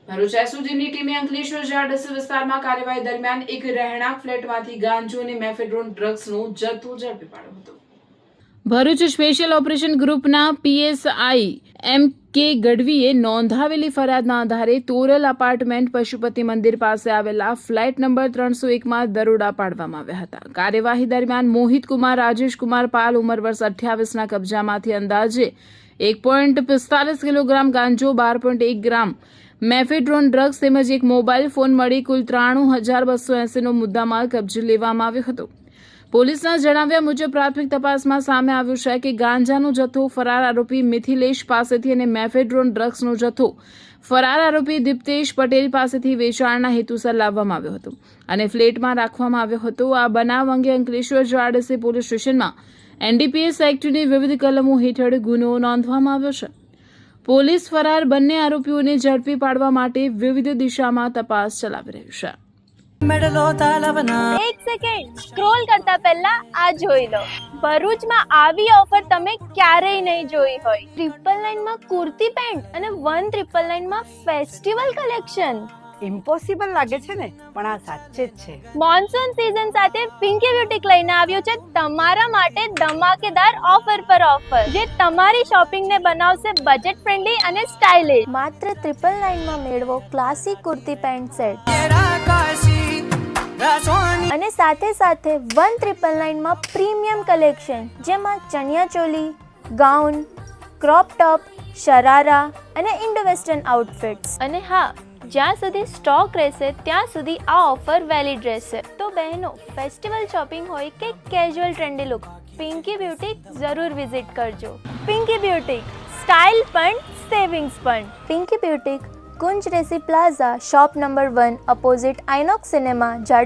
ભરૂચ એસઓજીની ટીમે અંકલેશ્વર જીઆઈડીસી વિસ્તારમાં કાર્યવાહી દરમિયાન એક રહેણાંક ફ્લેટમાંથી ગાંજો અને મેફેડ્રોન ડ્રગ્સનો જથ્થો ઝડપી પાડ્યો હતો. ભરૂચ સ્પેશિયલ ઓપરેશન ગ્રુપના પીએસઆઈ એમ કે ગઢવીએ નોંધાવેલી ફરિયાદના આધારે તોરલ અપાર્ટમેન્ટ પશુપતિ મંદિર પાસે આવેલા ફ્લેટ નંબર 301માં દરોડા પાડવામાં આવ્યા હતા. કાર્યવાહી દરમિયાન મોહિત કુમાર રાજેશ કુમાર પાલ ઉંમર વર્ષ 28ના કબજામાંથી અંદાજે 1.45 કિલોગ્રામ ગાંજો, 12.1 ગ્રામ મેફેડ્રોન ડ્રગ્સ તેમજ એક મોબાઈલ ફોન મળી કુલ 93,280નો મુદ્દામાલ કબજે લેવામાં આવ્યો હતો. પોલીસના જણાવ્યા મુજબ પ્રાથમિક તપાસમાં સામે આવ્યું છે કે ગાંજાનો જથ્થો ફરાર આરોપી મિથિલેશ પાસેથી અને મેફેડ્રોન ડ્રગ્સનો જથ્થો ફરાર આરોપી દીપ્તેશ પટેલ પાસેથી વેચાણના હેતુસર લાવવામાં આવ્યો હતો અને ફ્લેટમાં રાખવામાં આવ્યો હતો. આ બનાવ અંગે અંકલેશ્વર જીઆઈડીસી પોલીસ સ્ટેશનમાં એનડીપીએસ એક્ટની વિવિધ કલમો હેઠળ ગુનો નોંધવામાં આવ્યો છે. પોલીસ ફરાર બંને આરોપીઓને ઝડપી પાડવા માટે વિવિધ દિશામાં તપાસ ચલાવી રહ્યું છે. એક સેકન્ડ સ્ક્રોલ કરતા પહેલા આ જોઈ લો. ભરૂચમાં આવી ઓફર તમે ક્યારેય નહીં જોઈ હોય. 999 માં કુર્તી પેન્ટ અને 1999 માં ફેસ્ટિવલ કલેક્શન. ઇમ્પોસિબલ લાગે છે ને, પણ આ સાચે જ છે. મોન્સૂન સીઝન સાથે પિંકી બ્યુટીક લઈને આવ્યું છે તમારા માટે ધમાકેદાર ઓફર પર ઓફર, જે તમારી શોપિંગને બનાવશે બજેટ ફ્રેન્ડલી અને સ્ટાઇલિશ. માત્ર 999 માં મેળવો ક્લાસિક કુર્તી પેન્ટ સેટ અને સાથે સાથે 1999 માં પ્રીમિયમ કલેક્શન, જેમાં ચણિયા ચોલી, ગાઉન, ક્રોપ ટોપ, શરારા અને ઇન્ડો વેસ્ટર્ન આઉટફિટ્સ. અને હા, જ્યાં સુધી સ્ટોક રહેશે ત્યાં સુધી આ ઓફર વેલિડ રહેશે. તો બહેનો, ફેસ્ટિવલ શોપિંગ હોય કે casual trendy look, Pinky boutique જરૂર વિઝિટ કરજો. પિંકી બ્યુટીક, સ્ટાઇલ પણ સેવિંગ્સ પણ. Pinky boutique, Kunj Resi plaza, shop number 1, opposite Inox cinema, Jadeja.